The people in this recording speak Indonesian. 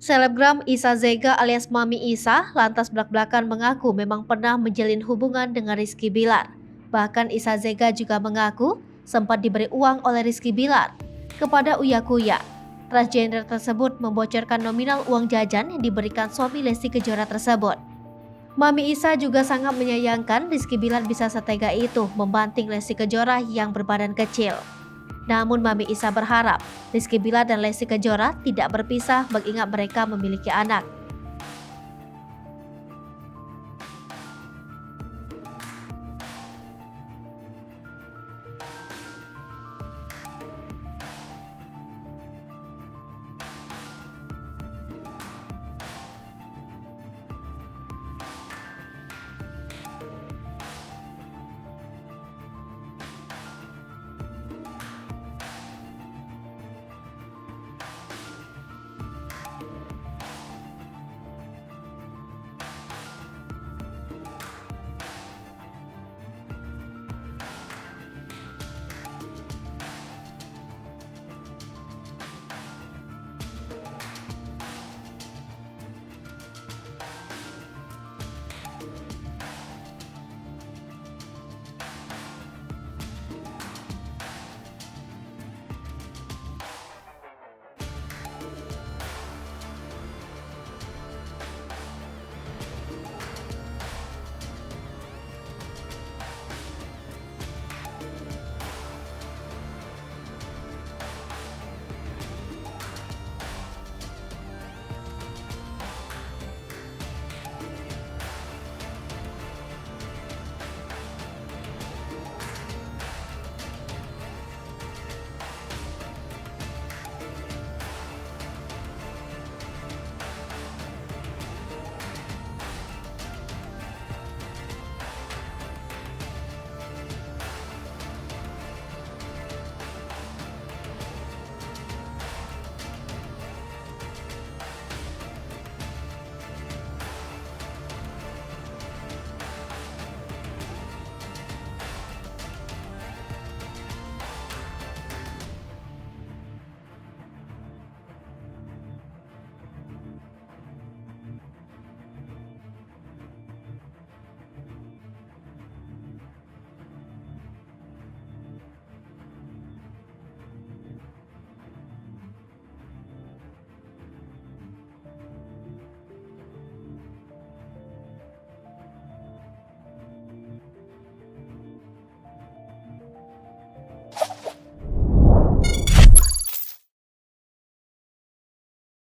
Selebgram Isa Zega alias Mami Isa lantas belak-belakan mengaku memang pernah menjalin hubungan dengan Rizky Bilar. Bahkan Isa Zega juga mengaku sempat diberi uang oleh Rizky Bilar kepada Uya Kuya. Transgender tersebut membocorkan nominal uang jajan yang diberikan suami Lesti Kejora tersebut. Mami Isa juga sangat menyayangkan Rizky Bilar bisa setega itu membanting Lesti Kejora yang berbadan kecil. Namun Mami Isa berharap Rizky Bilar dan Lesti Kejora tidak berpisah mengingat mereka memiliki anak.